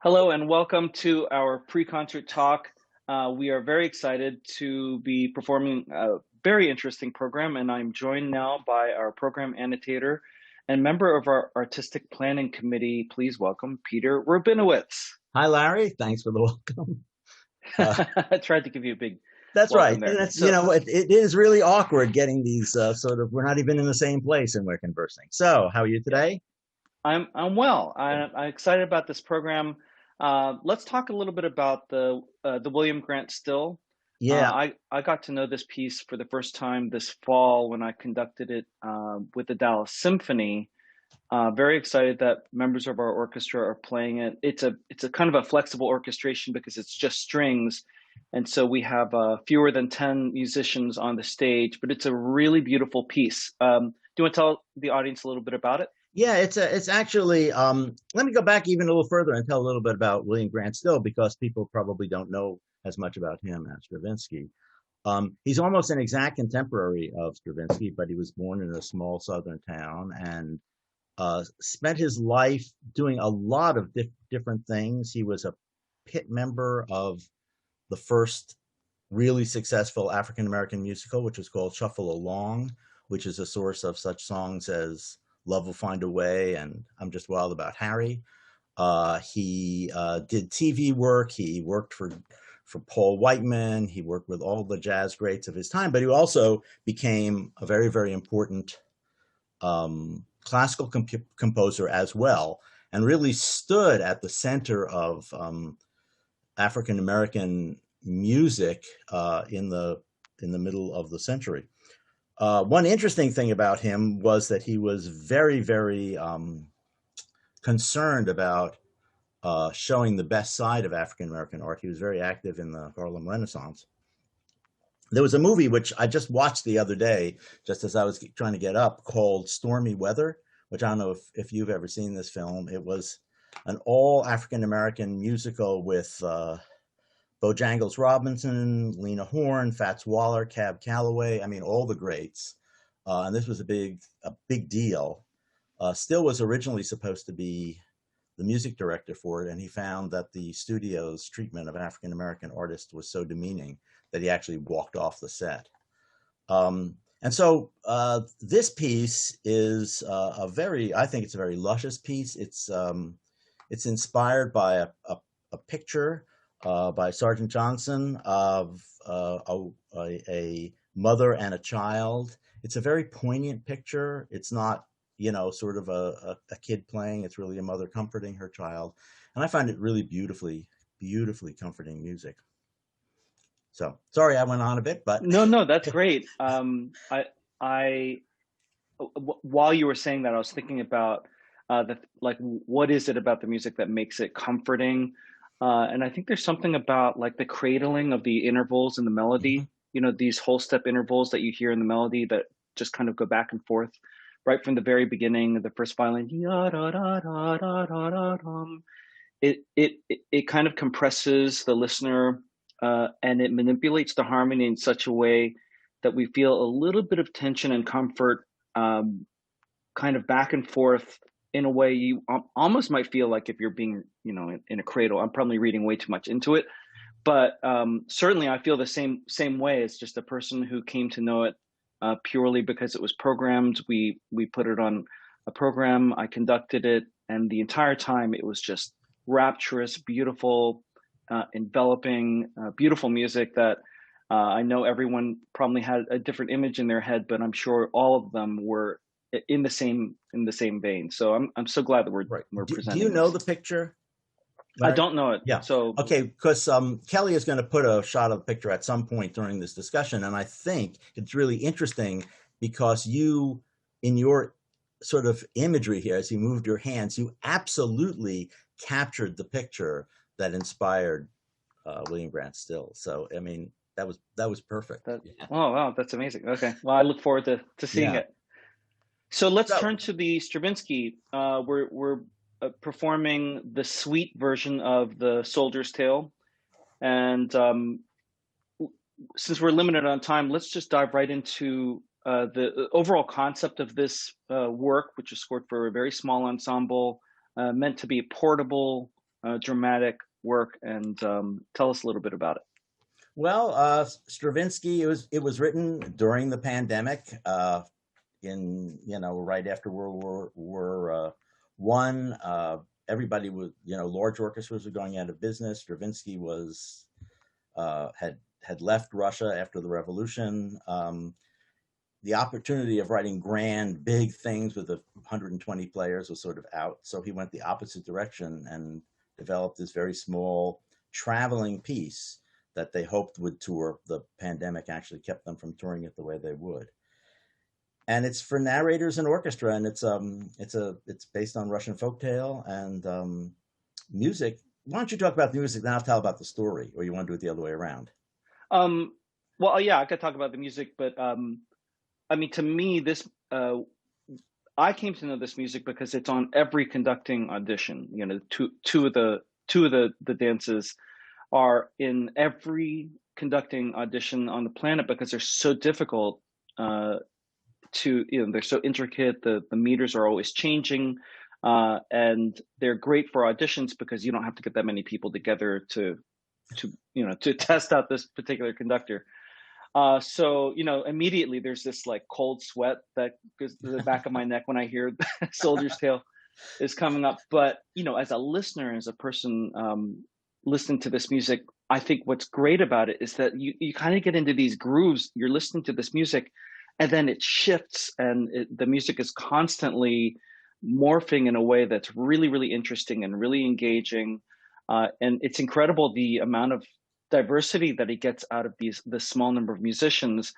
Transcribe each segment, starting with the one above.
Hello and welcome to our pre-concert talk. We are very excited to be performing a very interesting program, and I'm joined now by our program annotator and member of our artistic planning committee. Please welcome Peter Rabinowitz. Hi, Larry. Thanks for the welcome. Uh, I tried to give you a big that's right. welcome And there. that's, So it is really awkward getting these we're not even in the same place and we're conversing. So, how are you yeah, today? I'm well. I'm excited about this program. Let's talk a little bit about the William Grant Still. Yeah. I got to know this piece for the first time this fall when I conducted it with the Dallas Symphony. Very excited that members of our orchestra are playing it. It's a kind of a flexible orchestration because it's just strings, and so we have fewer than 10 musicians on the stage. But it's a really beautiful piece. Do you want to tell the audience a little bit about it? Yeah, it's actually let me go back even a little further and tell a little bit about William Grant Still because people probably don't know as much about him as Stravinsky. He's almost an exact contemporary of Stravinsky, but he was born in a small southern town and spent his life doing a lot of different things. He was a pit member of the first really successful African American musical, which was called Shuffle Along, which is a source of such songs as Love Will Find a Way and I'm Just Wild About Harry. He did TV work. He worked for Paul Whiteman. He worked with all the jazz greats of his time, but he also became a very, very important classical composer as well, and really stood at the center of African American music in the middle of the century. One interesting thing about him was that he was very, very concerned about showing the best side of African American art. He was very active in the Harlem Renaissance. There was a movie which I just watched the other day, just as I was trying to get up, called Stormy Weather, which I don't know if you've ever seen this film. It was an all African American musical with Bojangles Robinson, Lena Horne, Fats Waller, Cab Calloway. I mean, all the greats. And this was a big deal. Still was originally supposed to be the music director for it, and he found that the studio's treatment of African American artists was so demeaning that he actually walked off the set. And so this piece is I think it's a very luscious piece. It's inspired by a picture by Sergeant Johnson of a mother and a child. It's a very poignant picture. It's not, sort of a kid playing. It's really a mother comforting her child. And I find it really beautifully, beautifully comforting music. So sorry I went on a bit, but No, that's great. I while you were saying that, I was thinking about what is it about the music that makes it comforting? And I think there's something about like the cradling of the intervals in the Mhm. melody. These whole step intervals that you hear in the melody that just kind of go back and forth right from the very beginning, the first violin. It kind of compresses the listener, and it manipulates the harmony in such a way that we feel a little bit of tension and comfort, kind of back and forth in a way you almost might feel like if you're being, in a cradle. I'm probably reading way too much into it, but certainly I feel the same way. It's just a person who came to know it purely because it was programmed. We put it on a program. I conducted it, and the entire time it was just rapturous, beautiful, enveloping, beautiful music that I know everyone probably had a different image in their head, but I'm sure all of them were in the same vein. So I'm so glad that we're Right. we're Do you presenting know this. the picture, I Larry? don't know it, Yeah. so Okay. Because Kelly is going to put a shot of the picture at some point during this discussion. And I think it's really interesting because you, in your sort of imagery here, as you moved your hands, you absolutely captured the picture that inspired William Grant Still. So, I mean, that was perfect. that. Yeah. Oh wow, that's amazing. Okay, well I look forward to seeing Yeah. it. So let's So, turn to the Stravinsky. We're performing the suite version of the Soldier's Tale, and since we're limited on time, let's just dive right into the overall concept of this work, which is scored for a very small ensemble, meant to be portable, dramatic work, and tell us a little bit about it. Well, Stravinsky, it was written during the pandemic, right after World War One. Everybody was, large orchestras were going out of business. Stravinsky was had left Russia after the revolution. The opportunity of writing grand, big things with 120 players was sort of out. So he went the opposite direction and developed this very small traveling piece that they hoped would tour. The pandemic actually kept them from touring it the way they would. And it's for narrators and orchestra, and it's based on Russian folktale and music. Why don't you talk about the music, then I'll tell about the story, or you want to do it the other way around? Well, yeah, I could talk about the music, but I mean, to me, I came to know this music because it's on every conducting audition. Two of the dances are in every conducting audition on the planet because they're so difficult they're so intricate. The meters are always changing, and they're great for auditions because you don't have to get that many people together to test out this particular conductor. So immediately there's this like cold sweat that goes to the back of my neck when I hear Soldier's Tale is coming up. But as a listener, as a person listening to this music, I think what's great about it is that you kind of get into these grooves. You're listening to this music, and then it shifts, and the music is constantly morphing in a way that's really, really interesting and really engaging. And it's incredible the amount of diversity that he gets out of this small number of musicians.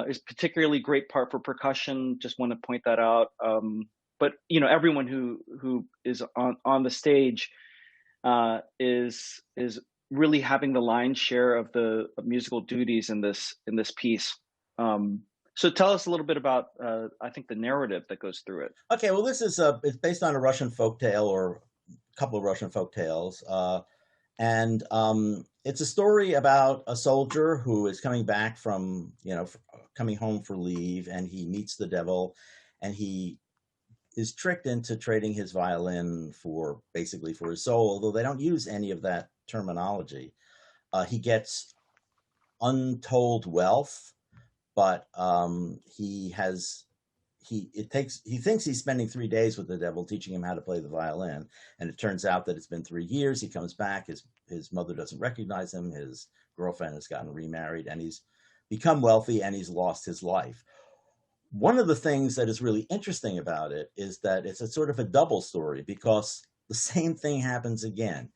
Is particularly great part for percussion. Just want to point that out. But everyone who is on the stage is really having the lion's share of the musical duties in this piece. So tell us a little bit about I think the narrative that goes through it. Okay, well, this is it's based on a Russian folktale, or a couple of Russian folktales. And it's a story about a soldier who is coming back from, coming home for leave, and he meets the devil, and he is tricked into trading his violin basically for his soul, although they don't use any of that terminology. He gets untold wealth, but he thinks he's spending 3 days with the devil teaching him how to play the violin, and it turns out that it's been 3 years. He comes back, his mother doesn't recognize him, his girlfriend has gotten remarried, and he's become wealthy, and he's lost his life. One of the things that is really interesting about it is that it's a sort of a double story, because the same thing happens again.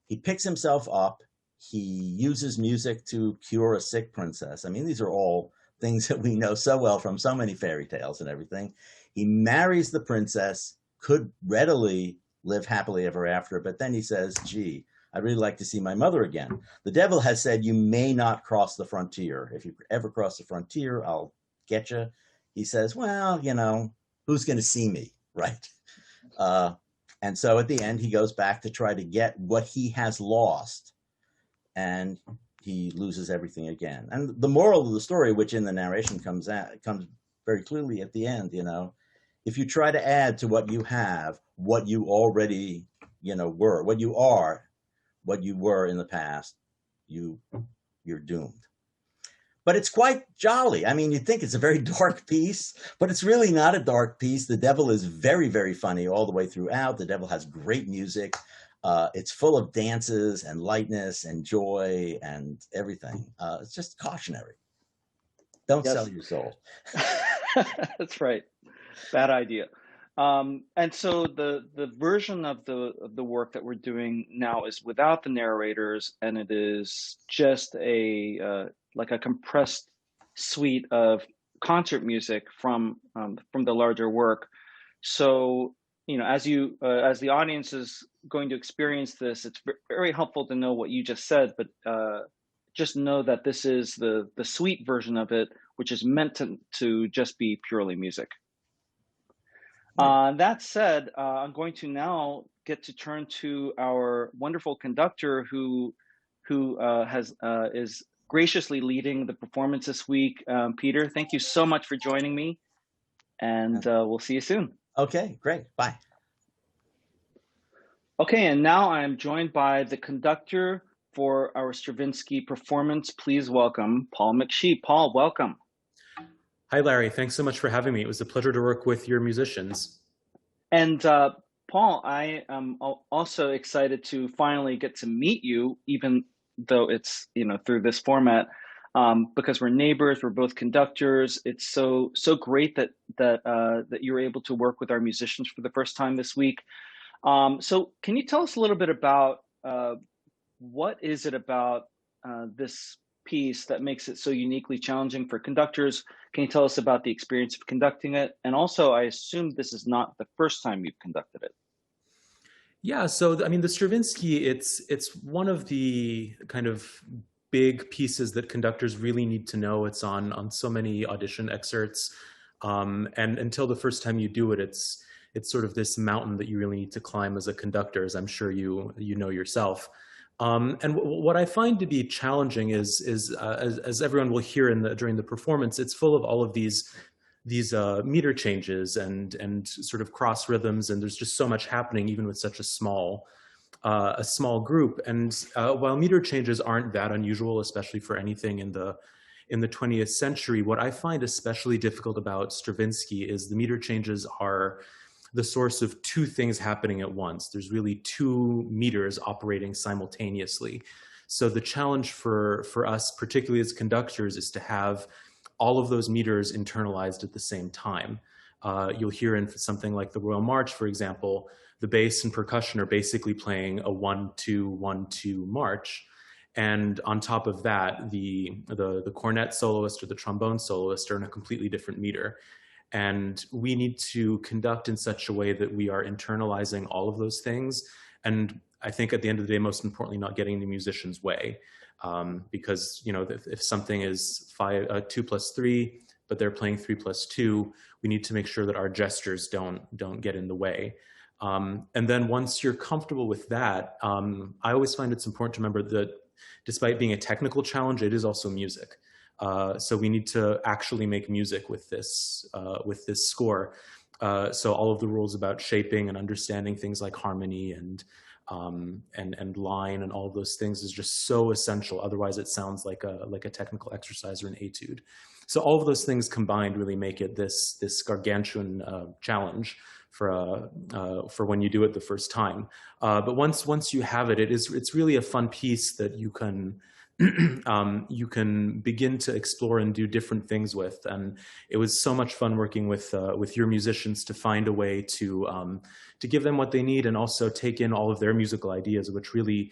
He picks himself up, he uses music to cure a sick princess. I mean, these are all things that we know so well from so many fairy tales and everything. He marries the princess, could readily live happily ever after, but then he says, gee, I'd really like to see my mother again. The devil has said, you may not cross the frontier. If you ever cross the frontier, I'll get you. He says, well, who's going to see me, right? And so at the end, he goes back to try to get what he has lost, and he loses everything again. And the moral of the story, which in the narration comes very clearly at the end, if you try to add to what you have, what you already, were, what you are, what you were in the past, you're doomed. But it's quite jolly. I mean, you'd think it's a very dark piece, but it's really not a dark piece. The devil is very, very funny all the way throughout. The devil has great music. It's full of dances and lightness and joy and everything. It's just cautionary. Don't sell your soul. That's right. Bad idea. And so the version of the work that we're doing now is without the narrators, and it is just like a compressed suite of concert music from the larger work. So as the audience is going to experience this, it's very helpful to know what you just said, but just know that this is the suite version of it, which is meant to just be purely music. That said, I'm going to now get to turn to our wonderful conductor who is graciously leading the performance this week. Peter, thank you so much for joining me, and we'll see you soon. Okay, great. Bye. Okay, and now I am joined by the conductor for our Stravinsky performance. Please welcome Paul McShee. Paul, welcome. Hi, Larry. Thanks so much for having me. It was a pleasure to work with your musicians. And Paul, I am also excited to finally get to meet you, even though it's through this format, because we're neighbors. We're both conductors. It's so great that you're able to work with our musicians for the first time this week. So, can you tell us a little bit about what is it about this piece that makes it so uniquely challenging for conductors? Can you tell us about the experience of conducting it? And also, I assume this is not the first time you've conducted it. Yeah, so I mean, the Stravinsky, it's one of the kind of big pieces that conductors really need to know. It's on so many audition excerpts, and until the first time you do it, it's sort of this mountain that you really need to climb as a conductor, as I'm sure you know yourself. And what I find to be challenging is as everyone will hear during the performance, it's full of all of these meter changes and sort of cross rhythms, and there's just so much happening even with such a small group. And while meter changes aren't that unusual, especially for anything in the 20th century, what I find especially difficult about Stravinsky is the meter changes are the source of two things happening at once. There's really two meters operating simultaneously. So the challenge for us, particularly as conductors, is to have all of those meters internalized at the same time. You'll hear in something like the Royal March, for example, the bass and percussion are basically playing a 1-2-1-2 march. And on top of that, the cornet soloist or the trombone soloist are in a completely different meter. And we need to conduct in such a way that we are internalizing all of those things. And I think at the end of the day, most importantly, not getting in the musician's way. Because if something is 2 + 3, but they're playing 3 + 2, we need to make sure that our gestures don't get in the way. And then once you're comfortable with that, I always find it's important to remember that despite being a technical challenge, it is also music. So we need to actually make music with this score. So all of the rules about shaping and understanding things like harmony and line and all of those things is just so essential. Otherwise, it sounds like a technical exercise or an etude. So all of those things combined really make it this gargantuan challenge for when you do it the first time. But once you have it, it's really a fun piece that you can you can begin to explore and do different things with. And it was so much fun working with your musicians to find a way to give them what they need and also take in all of their musical ideas, which really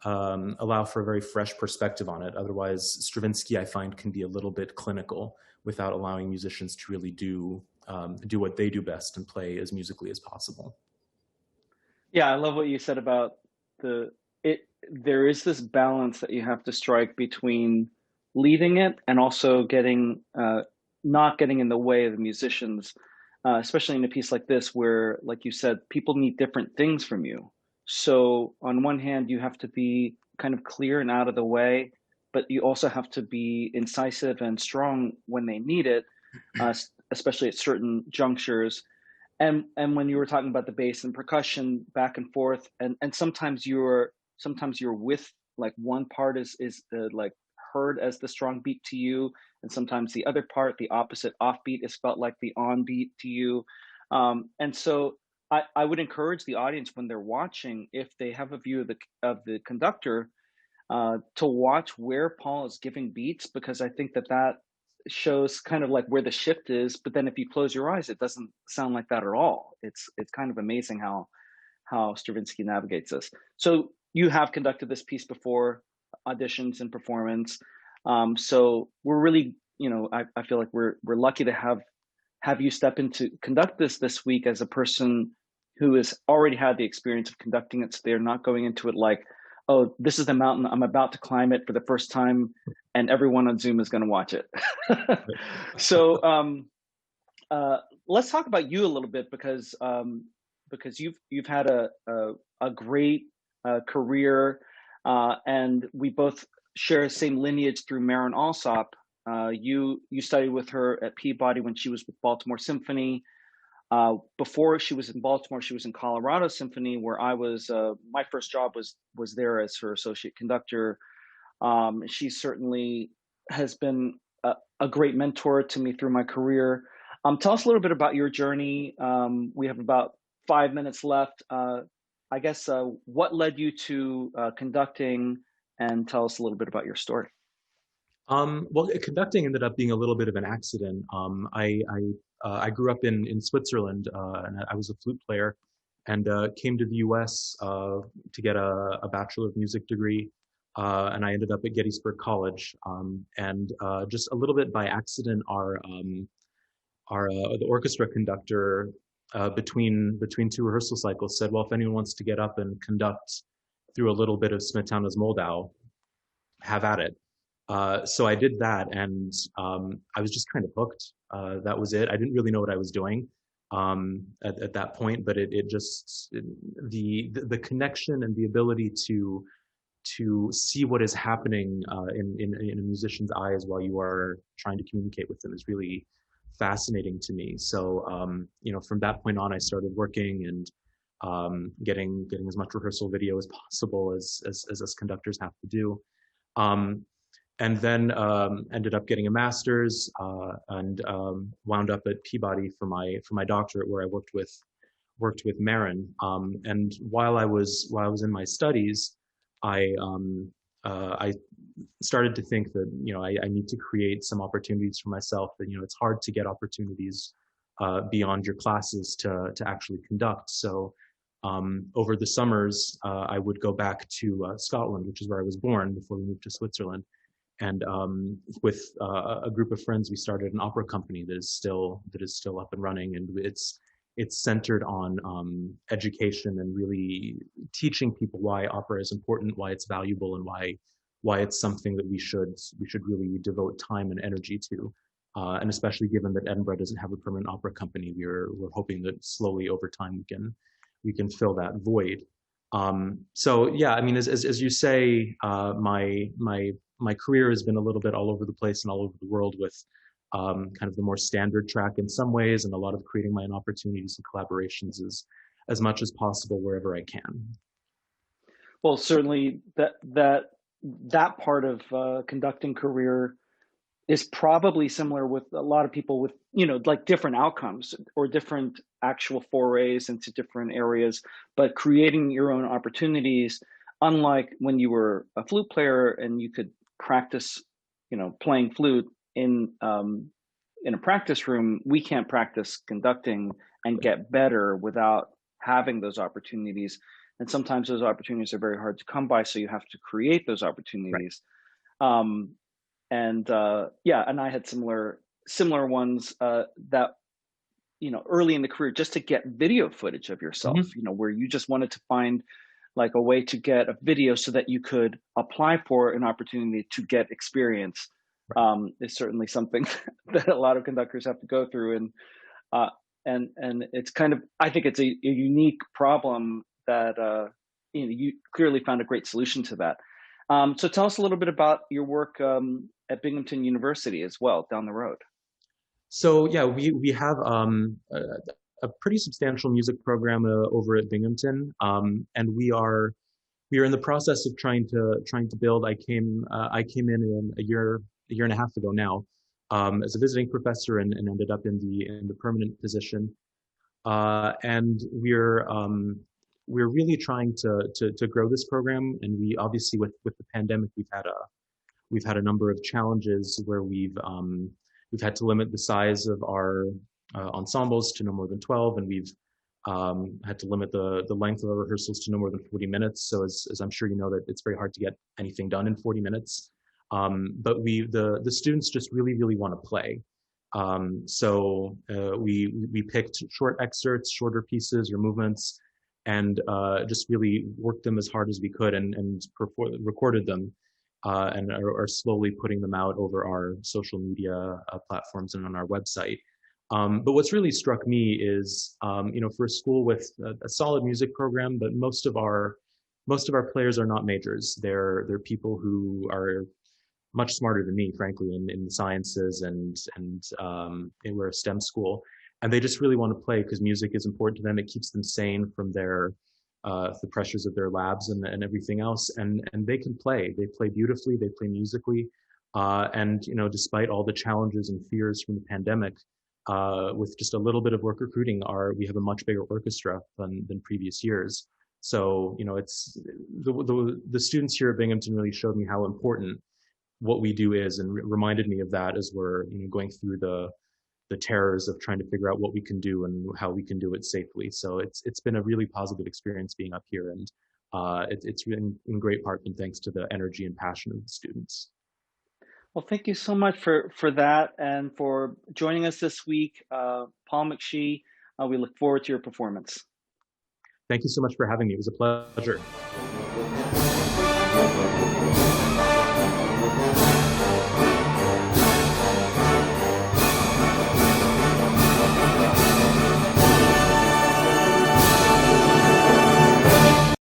allow for a very fresh perspective on it. Otherwise, Stravinsky, I find, can be a little bit clinical without allowing musicians to really do what they do best and play as musically as possible. Yeah, I love what you said about there is this balance that you have to strike between leading it and also getting not getting in the way of the musicians, especially in a piece like this where, like you said, people need different things from you. So on one hand, you have to be kind of clear and out of the way, but you also have to be incisive and strong when they need it, especially at certain junctures. And when you were talking about the bass and percussion back and forth, and sometimes you're with, like, one part is like heard as the strong beat to you, and sometimes the other part, the opposite offbeat, is felt like the on beat to you. And so I would encourage the audience when they're watching, if they have a view of the conductor, to watch where Paul is giving beats, because I think that shows kind of like where the shift is. But then if you close your eyes, it doesn't sound like that at all. It's kind of amazing how Stravinsky navigates this. So you have conducted this piece before, auditions and performance. So we're really, I feel like we're lucky to have you step in to conduct this week as a person who has already had the experience of conducting it. So they're not going into it like, oh, this is the mountain, I'm about to climb it for the first time, and everyone on Zoom is going to watch it. So let's talk about you a little bit, because you've had a great career, and we both share the same lineage through Marin Alsop. You studied with her at Peabody when she was with Baltimore Symphony. Before she was in Baltimore, she was in Colorado Symphony, where I was. My first job was there as her associate conductor. She certainly has been a great mentor to me through my career. Tell us a little bit about your journey. We have about 5 minutes left. I guess what led you to conducting, and tell us a little bit about your story. Well, conducting ended up being a little bit of an accident. I grew up in Switzerland, and I was a flute player, and came to the U.S. To get a Bachelor of Music degree, and I ended up at Gettysburg College. And just a little bit by accident, the orchestra conductor between two rehearsal cycles said, "Well, if anyone wants to get up and conduct through a little bit of Smetana's Moldau, have at it." So I did that, and I was just kind of hooked. That was it. I didn't really know what I was doing at that point, but the connection and the ability to see what is happening in a musician's eyes while you are trying to communicate with them is really fascinating to me. So from that point on, I started working and getting as much rehearsal video as possible as us conductors have to do. And then ended up getting a master's and wound up at Peabody for my doctorate, where I worked with Marin. And while I was in my studies, I started to think that I need to create some opportunities for myself. That it's hard to get opportunities beyond your classes to actually conduct. So over the summers, I would go back to Scotland, which is where I was born, before we moved to Switzerland. And with a group of friends, we started an opera company that is still up and running, and it's centered on education and really teaching people why opera is important, why it's valuable, and why it's something that we should really devote time and energy to. And especially given that Edinburgh doesn't have a permanent opera company, we're hoping that slowly over time we can fill that void. So yeah, I mean, as you say, my career has been a little bit all over the place and all over the world, with kind of the more standard track in some ways, and a lot of creating my own opportunities and collaborations as much as possible wherever I can. Well, certainly that part of conducting career is probably similar with a lot of people with, like different outcomes or different actual forays into different areas, but creating your own opportunities, unlike when you were a flute player and you could practice, playing flute in a practice room. We can't practice conducting and get better without having those opportunities. And sometimes those opportunities are very hard to come by, so you have to create those opportunities. Right. And I had similar ones that, early in the career, just to get video footage of yourself, mm-hmm. Where you just wanted to find like a way to get a video so that you could apply for an opportunity to get experience, is certainly something that a lot of conductors have to go through. And it's kind of, I think it's a unique problem that, you clearly found a great solution to that. So tell us a little bit about your work at Binghamton University as well, down the road. So yeah, we have a pretty substantial music program over at Binghamton, and we are in the process of trying to build. I came in a year and a half ago now, as a visiting professor, and ended up in the permanent position. And we're really trying to grow this program, and we obviously with the pandemic we've had a number of challenges where we've had to limit the size of our ensembles to no more than 12, and we've had to limit the length of our rehearsals to no more than 40 minutes. So as I'm sure you know, that it's very hard to get anything done in 40 minutes. But the students just really want to play. So we picked short excerpts, shorter pieces or movements, and just really worked them as hard as we could and recorded them. And are slowly putting them out over our social media platforms and on our website. But what's really struck me is, for a school with a solid music program, but most of our players are not majors. They're people who are much smarter than me, frankly, in the sciences, and we're a STEM school. and they just really want to play because music is important to them. It keeps them sane from the pressures of their labs and everything else. And they can play. They play beautifully. They play musically. And despite all the challenges and fears from the pandemic, with just a little bit of work recruiting, we have a much bigger orchestra than previous years. So it's the students here at Binghamton really showed me how important what we do is, and reminded me of that as we're going through the terrors of trying to figure out what we can do and how we can do it safely. So it's been a really positive experience being up here, and it's been in great part been thanks to the energy and passion of the students. Well, thank you so much for that and for joining us this week, Paul McShee. We look forward to your performance. Thank you so much for having me. It was a pleasure.